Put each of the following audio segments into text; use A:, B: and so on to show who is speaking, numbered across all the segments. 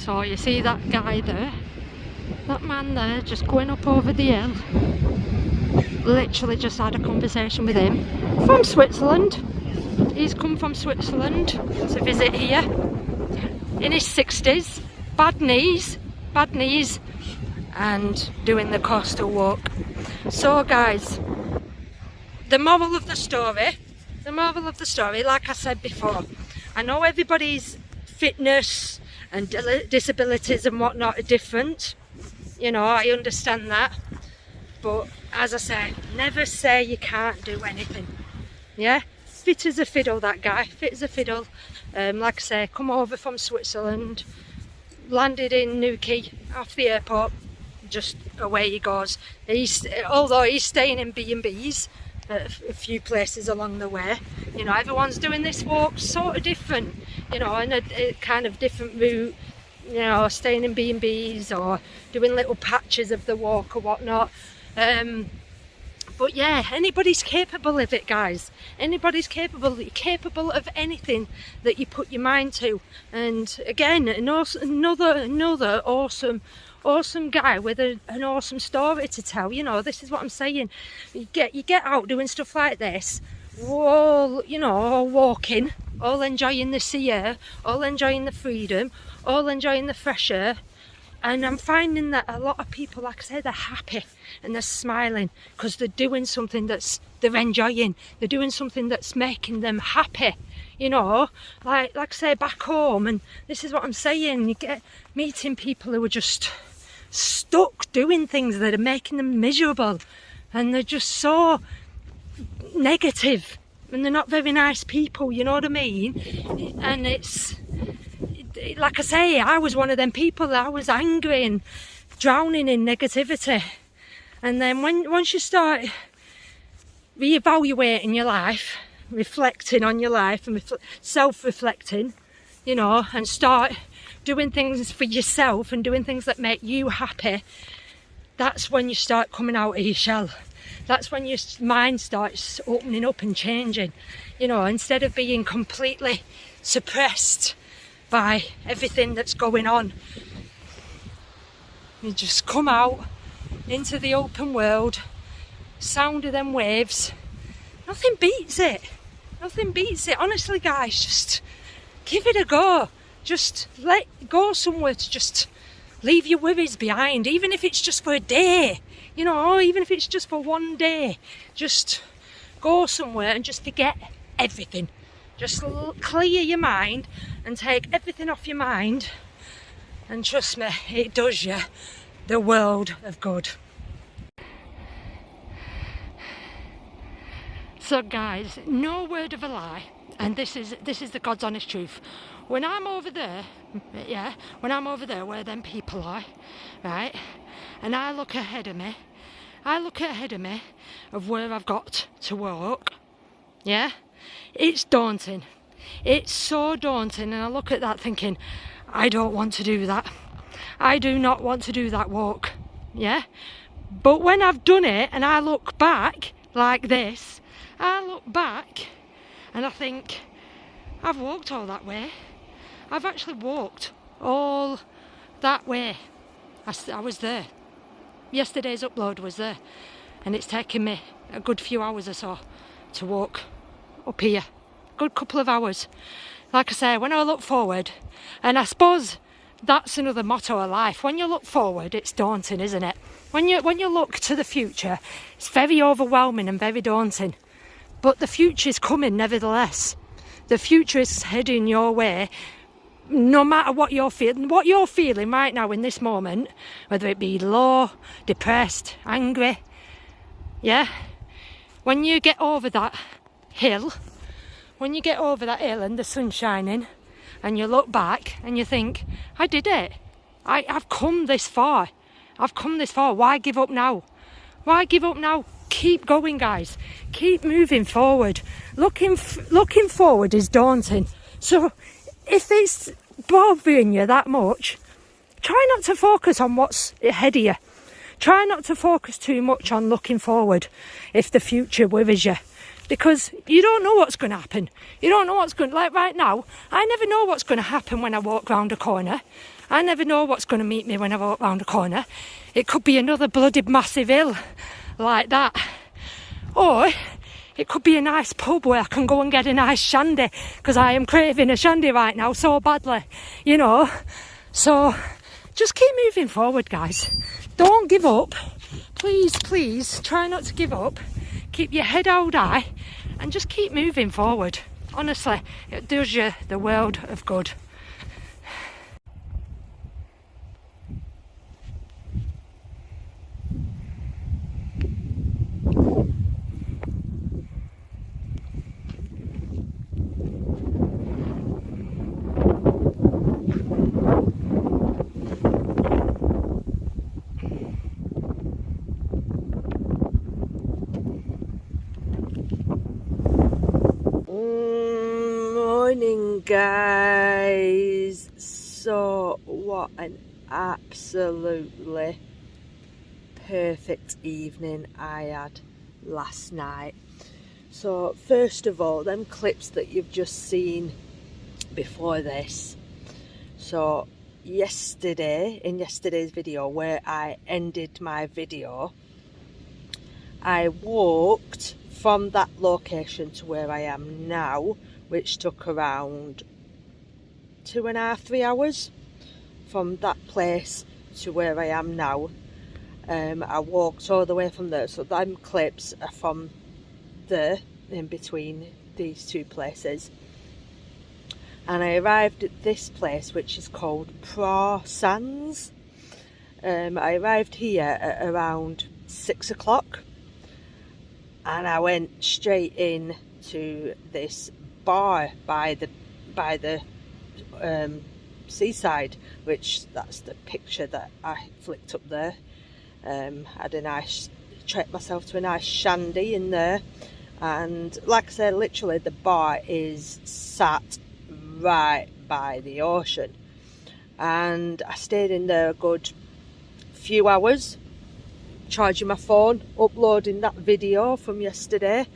A: So you see that guy there, that man there just going up over the hill. Literally just had a conversation with him from Switzerland. He's come from Switzerland to visit here in his 60s, bad knees, and doing the coastal walk. So guys, the moral of the story, like I said before, I know everybody's fitness and disabilities and whatnot are different, you know, I understand that, but as I say, never say you can't do anything. Yeah, fit as a fiddle, that guy, fit as a fiddle. Like I say, come over from Switzerland, landed in Newquay off the airport, just away he goes. Although he's staying in B&Bs at a few places along the way, you know, everyone's doing this walk sort of different, you know, in a kind of different route, you know, staying in B&Bs or doing little patches of the walk or whatnot. But yeah, anybody's capable of it, guys. Anybody's capable. You're capable of anything that you put your mind to. And again, another awesome guy with an awesome story to tell. You know, this is what I'm saying. You get out doing stuff like this. We're all, you know, all walking, all enjoying the sea air, all enjoying the freedom, all enjoying the fresh air. And I'm finding that a lot of people, like I say, they're happy and they're smiling because they're doing something they're enjoying. They're doing something that's making them happy, you know, like I say, back home. And this is what I'm saying, you get meeting people who are just stuck doing things that are making them miserable, and they're just so negative, and they're not very nice people, you know what I mean? And it's like I say, I was one of them people that I was angry and drowning in negativity. And then once you start reevaluating your life, reflecting on your life and self-reflecting, you know, and start doing things for yourself and doing things that make you happy, that's when you start coming out of your shell. That's when your mind starts opening up and changing, you know, instead of being completely suppressed by everything that's going on. You just come out into the open world, sound of them waves. Nothing beats it. Nothing beats it. Honestly, guys, just give it a go. Just go somewhere to just leave your worries behind, even if it's just for a day, you know, even if it's just for one day. Just go somewhere and just forget everything. Just clear your mind and take everything off your mind, and trust me, it does you the world of good. So guys, no word of a lie, and this is the God's honest truth. When I'm over there, yeah, when I'm over there where them people are, right, and I look ahead of me of where I've got to walk, yeah, it's daunting. It's so daunting, and I look at that thinking, I don't want to do that. I do not want to do that walk, yeah? But when I've done it and I look back like this, I look back and I think, I've walked all that way. I've actually walked all that way. I was there. Yesterday's upload was there, and it's taken me a good few hours or so to walk up here. Good couple of hours. Like I say, when I look forward, and I suppose that's another motto of life, when you look forward, it's daunting, isn't it? When you look to the future, it's very overwhelming and very daunting, but the future is coming nevertheless. The future is heading your way, no matter what you're feeling right now in this moment, whether it be low, depressed, angry, yeah, when you get over that hill, and the sun's shining, and you look back and you think, I did it. I've come this far. Why give up now? Keep going, guys. Keep moving forward. Looking forward is daunting. So if it's bothering you that much, try not to focus on what's ahead of you. Try not to focus too much on looking forward if the future worries you. because you don't know what's going to happen. You don't know what's going to, like right now, I never know what's going to happen when I walk round a corner. I never know what's going to meet me when I walk round a corner. It could be another bloody massive hill like that. Or it could be a nice pub where I can go and get a nice shandy, because I am craving a shandy right now so badly, you know. So just keep moving forward, guys. Don't give up. Please, please try not to give up. Keep your head held high and just keep moving forward. Honestly, it does you the world of good. Morning, guys. So what an absolutely perfect evening I had last night. So first of all, them clips that you've just seen before this, so yesterday, in yesterday's video where I ended my video, I walked from that location to where I am now, which took around 2.5 to 3 hours from that place to where I am now. I walked all the way from there, so them clips are from there, in between these two places. And I arrived at this place, which is called Praa Sands. I arrived here at around 6 o'clock, and I went straight in to this bar by the seaside, which that's the picture that I flicked up there. Had a nice, treat myself to a nice shandy in there, and like I said, literally the bar is sat right by the ocean, and I stayed in there a good few hours, charging my phone, uploading that video from yesterday.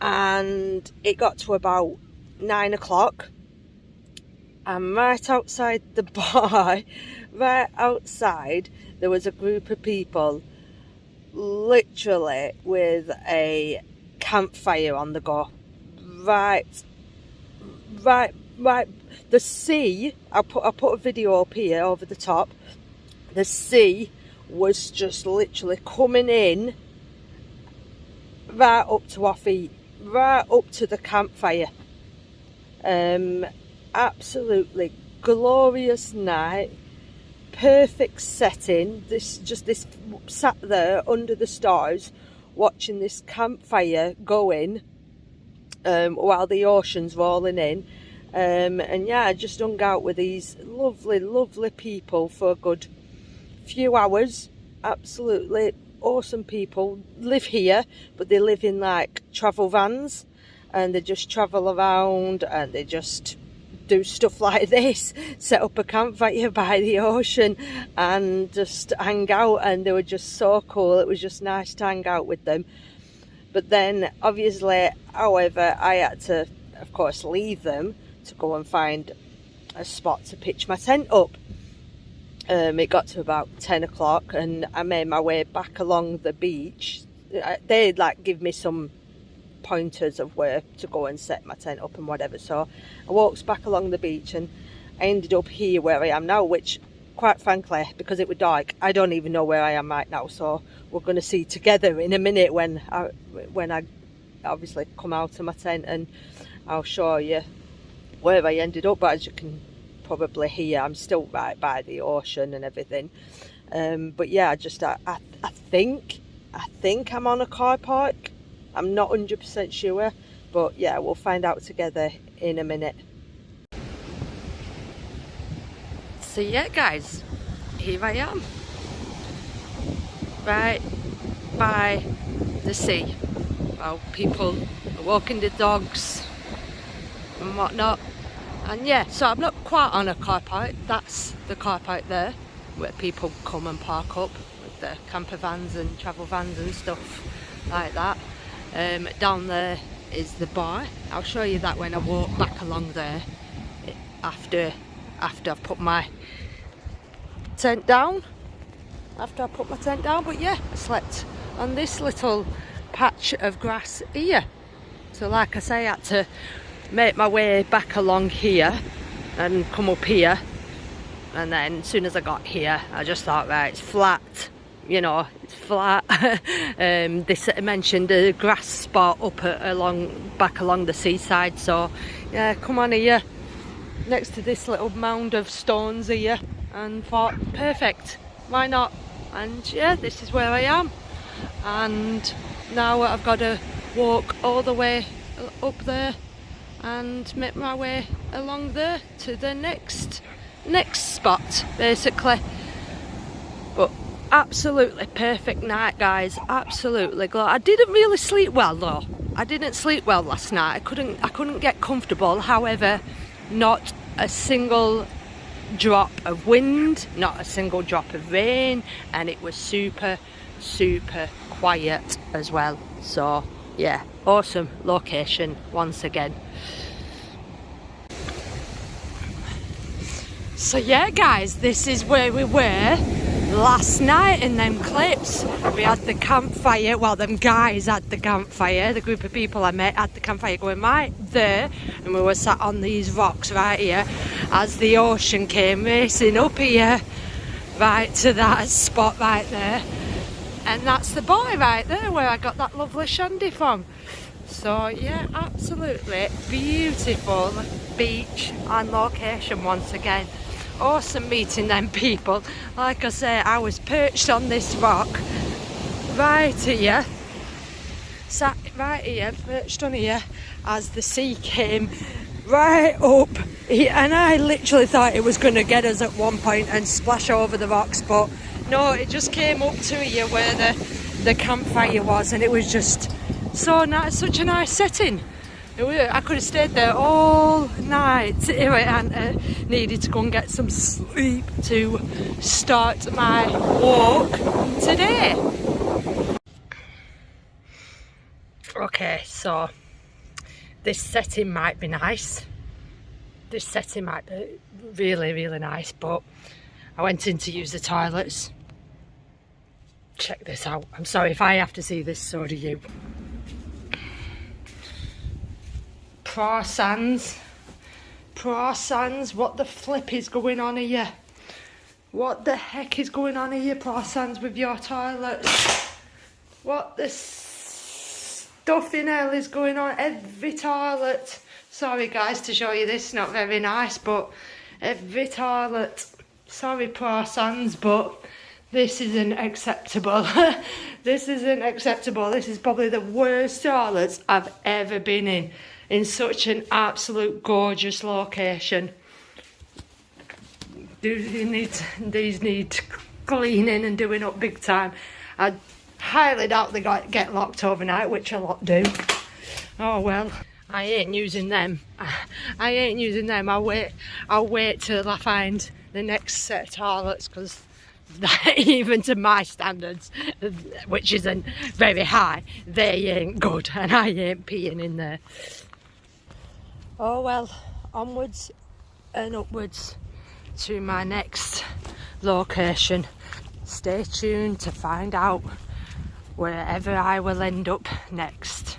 A: And it got to about 9 o'clock, and right outside the bar, right outside, there was a group of people literally with a campfire on the go. Right, the sea, I put a video up here over the top. The sea was just literally coming in right up to our feet, right up to the campfire. Absolutely glorious night, perfect setting. This sat there under the stars watching this campfire going while the ocean's rolling in. And yeah, I just hung out with these lovely people for a good few hours. Absolutely awesome people. Live here, but they live in like travel vans, and they just travel around and they just do stuff like this, set up a campfire by the ocean and just hang out, and they were just so cool. It was just nice to hang out with them. But then obviously, however, I had to of course leave them to go and find a spot to pitch my tent up. It got to about 10 o'clock and I made my way back along the beach. They'd like give me some pointers of where to go and set my tent up and whatever, so I walked back along the beach and I ended up here where I am now, which quite frankly, because it was dark, I don't even know where I am right now. So we're going to see together in a minute when I obviously come out of my tent, and I'll show you where I ended up. But as you can probably hear, I'm still right by the ocean and everything. But yeah, I think I'm on a car park. I'm not 100% sure, but yeah, we'll find out together in a minute. So yeah, guys, here I am, right by the sea, while people are walking the dogs and whatnot. And yeah, so I'm not quite on a car park. That's the car park there, where people come and park up with their camper vans and travel vans and stuff like that. Down there is the bar. I'll show you that when I walk back along there after I've put my tent down. But yeah, I slept on this little patch of grass here. So like I say, I had to make my way back along here and come up here, and then as soon as I got here I just thought, right, it's flat, you know, it's flat. This mentioned a grass spot up back along the seaside, so yeah, come on here next to this little mound of stones here and thought, perfect, why not? And yeah, this is where I am, and now I've got to walk all the way up there and make my way along there to the next spot, basically. But absolutely perfect night, guys, absolutely glad. I didn't really sleep well though. I didn't sleep well last night. I couldn't get comfortable. However, not a single drop of wind, not a single drop of rain, and it was super quiet as well. So yeah, awesome location once again. So yeah, guys, this is where we were last night in them clips. We had the campfire, well, them guys had the campfire, the group of people I met had the campfire going right there, and we were sat on these rocks right here as the ocean came racing up here right to that spot right there. And that's the boy right there where I got that lovely shandy from. So yeah, absolutely beautiful beach and location once again. Awesome meeting them people. Like I say, I was perched on this rock right here, sat right here, perched on here as the sea came right up here, and I literally thought it was going to get us at one point and splash over the rocks, but no, it just came up to here where the campfire was, and it was just so nice, such a nice setting. I could have stayed there all night if I hadn't needed to go and get some sleep to start my walk today. Okay, so this setting might be nice. This setting might be really nice, but I went in to use the toilets. Check this out. I'm sorry if I have to see this, so do you. Praa Sands, what the flip is going on here? What the heck is going on here, Praa Sands, with your toilets? What the stuff in hell is going on? Every toilet. Sorry guys to show you this, not very nice, but every toilet. Sorry Praa Sands, but this isn't acceptable. This isn't acceptable. This is probably the worst toilets I've ever been in such an absolute gorgeous location. These need cleaning and doing up big time. I highly doubt they get locked overnight, which a lot do. Oh well, I ain't using them. I ain't using them. I'll wait till I find the next set of toilets, because even to my standards, which isn't very high, they ain't good, and I ain't peeing in there. Oh well, onwards and upwards to my next location. Stay tuned to find out wherever I will end up next.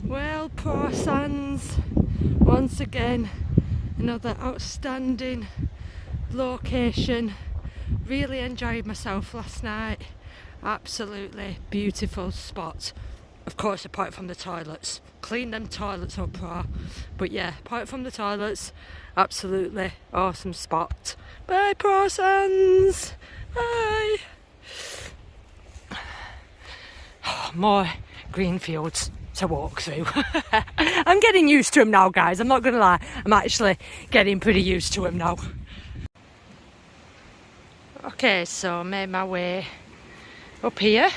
A: Well, Praa Sands, once again, another outstanding location. Really enjoyed myself last night. Absolutely beautiful spot. Of course, apart from the toilets. Clean them toilets up, Praa. But yeah, apart from the toilets, absolutely awesome spot. Bye, Praa Sands. Bye. More green fields to walk through. I'm getting used to them now, guys. I'm not gonna lie. I'm actually getting pretty used to them now. Okay, so I made my way up here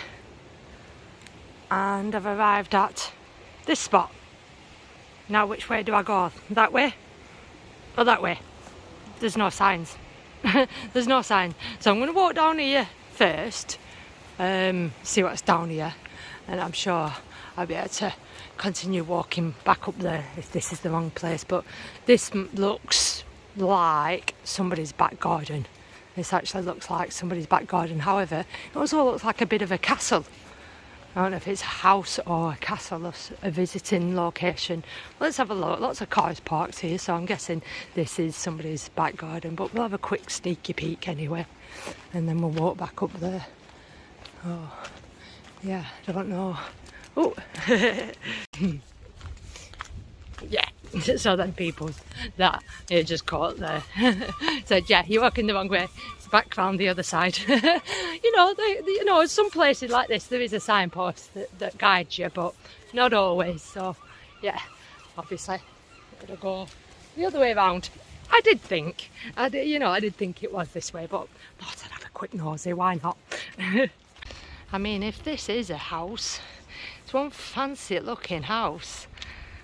A: and I've arrived at this spot. Now which way do I go? That way or that way? There's no signs. There's no sign. So I'm going to walk down here first, see what's down here, and I'm sure I'll be able to continue walking back up there if this is the wrong place. But this looks like somebody's back garden. This actually looks like somebody's back garden. However, it also looks like a bit of a castle. I don't know if it's a house or a castle or a visiting location. Let's have a look. Lots of cars parked here, so I'm guessing this is somebody's back garden. But we'll have a quick sneaky peek anyway, and then we'll walk back up there. Oh, yeah, I don't know. Oh, yeah. So then people that it just caught there said, yeah, you're walking the wrong way, back round the other side. you know, some places like this there is a signpost that guides you, but not always. So yeah, obviously I'm gonna go the other way around. I did think it was this way, but thought I'd have a quick nosy, why not? I mean, if this is a house, it's one fancy looking house.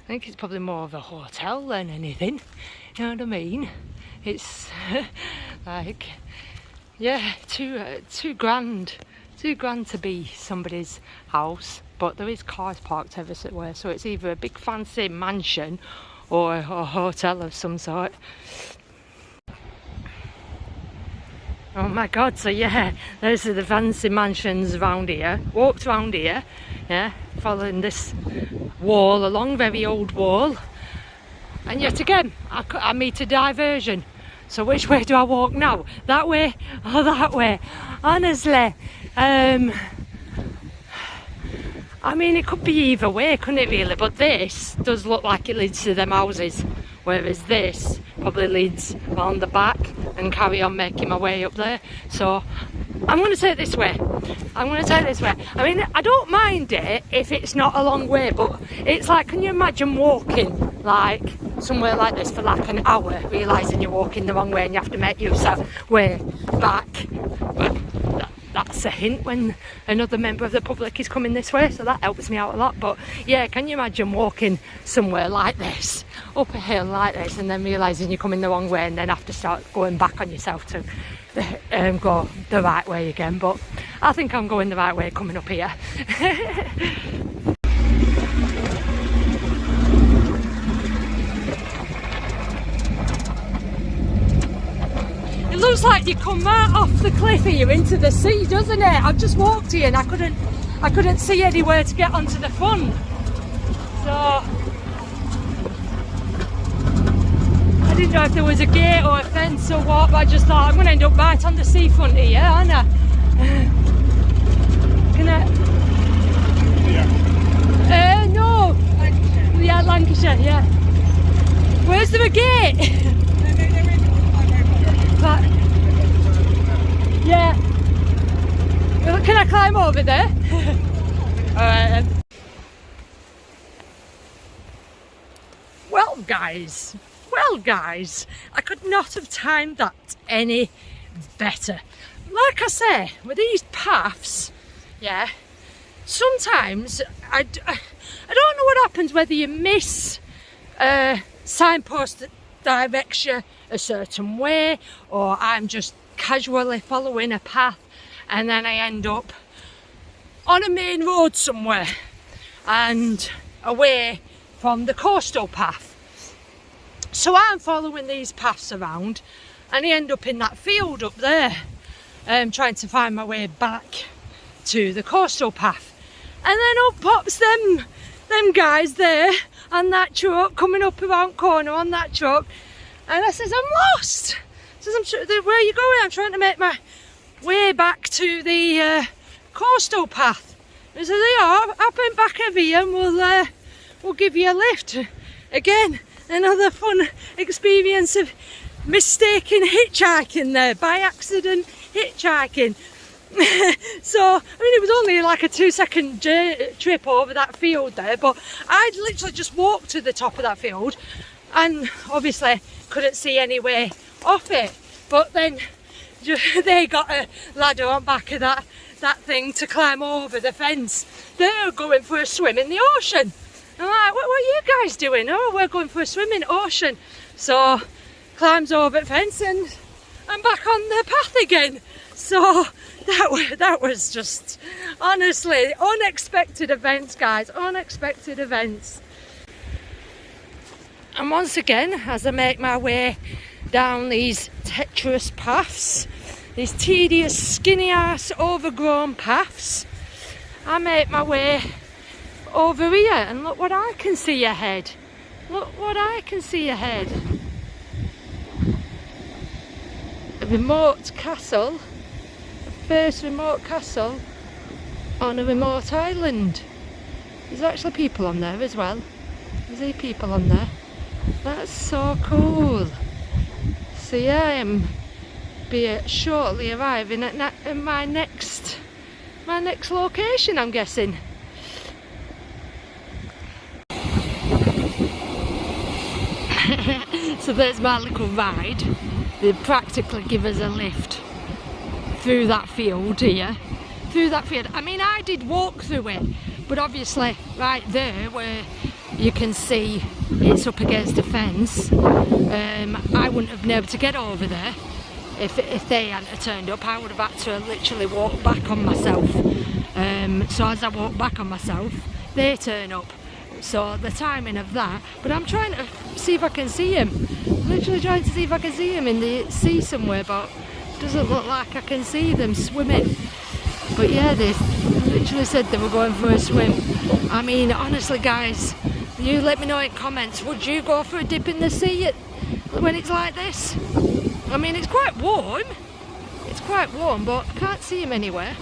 A: I think it's probably more of a hotel than anything, you know what I mean? It's like, yeah, too grand to be somebody's house, but there is cars parked everywhere, so it's either a big fancy mansion or a hotel of some sort. Oh my god, so yeah, those are the fancy mansions around here. Walked around here, yeah, following this wall, a long, very old wall. And yet again, I meet a diversion. So which way do I walk now? That way or that way? Honestly, I mean, it could be either way, couldn't it really? But this does look like it leads to them houses, whereas this probably leads around the back and carry on making my way up there. So I'm going to take this way. I mean, I don't mind it if it's not a long way, but it's like, can you imagine walking like somewhere like this for like an hour, realising you're walking the wrong way and you have to make your way back? But that's a hint when another member of the public is coming this way, so that helps me out a lot. But yeah, can you imagine walking somewhere like this, up a hill like this, and then realising you're coming the wrong way and then have to start going back on yourself to go the right way again? But I think I'm going the right way coming up here. It looks like you come right off the cliff here into the sea, doesn't it? I've just walked here and I couldn't see anywhere to get onto the front. So I didn't know if there was a gate or a fence or what, but I just thought I'm going to end up right on the seafront here, aren't I? Can I? Yeah. No. Lancashire. Yeah, Lancashire, yeah. Where's there a gate? But, yeah. Can I climb over there? Alright then. Well guys, I could not have timed that any better. Like I say, with these paths, yeah, sometimes I don't know what happens, whether you miss a signpost that directs you a certain way, or I'm just casually following a path and then I end up on a main road somewhere and away from the coastal path. So I'm following these paths around and I end up in that field up there, trying to find my way back to the coastal path. And then up pops them guys there on that truck, coming up around corner on that truck. And I says, I'm lost. I says, where are you going? I'm trying to make my way back to the coastal path. And he says, yeah, I'll bring back over here and we'll give you a lift. Again, another fun experience of mistaken hitchhiking there, by accident hitchhiking. So, I mean, it was only like a 2-second trip over that field there, but I'd literally just walked to the top of that field and obviously couldn't see any way off it. But then they got a ladder on back of that thing to climb over the fence. They're going for a swim in the ocean. I'm like, what are you guys doing? Oh, we're going for a swim in the ocean. So, climbs over the fence and I'm back on the path again. So that was just, honestly, unexpected events, guys, unexpected events. And once again, as I make my way down these treacherous paths, these tedious, skinny-ass, overgrown paths, I make my way over here, and look what I can see ahead. Look what I can see ahead. A remote castle, the first remote castle on a remote island. There's actually people on there as well. There's people on there. That's so cool. So yeah, I am shortly arriving at my next location, I'm guessing. So there's my little ride. They practically give us a lift through that field here. Through that field. I mean, I did walk through it, but obviously right there where you can see it's up against a fence, I wouldn't have been able to get over there if they hadn't turned up. I would have had to literally walk back on myself. So as I walk back on myself, they turn up. So the timing of that, but I'm trying to see if I can see him. Literally trying to see if I can see him in the sea somewhere, but it doesn't look like I can see them swimming. But yeah, they literally said they were going for a swim. I mean, honestly, guys, you let me know in comments, would you go for a dip in the sea when it's like this? I mean, it's quite warm. It's quite warm, but I can't see him anywhere.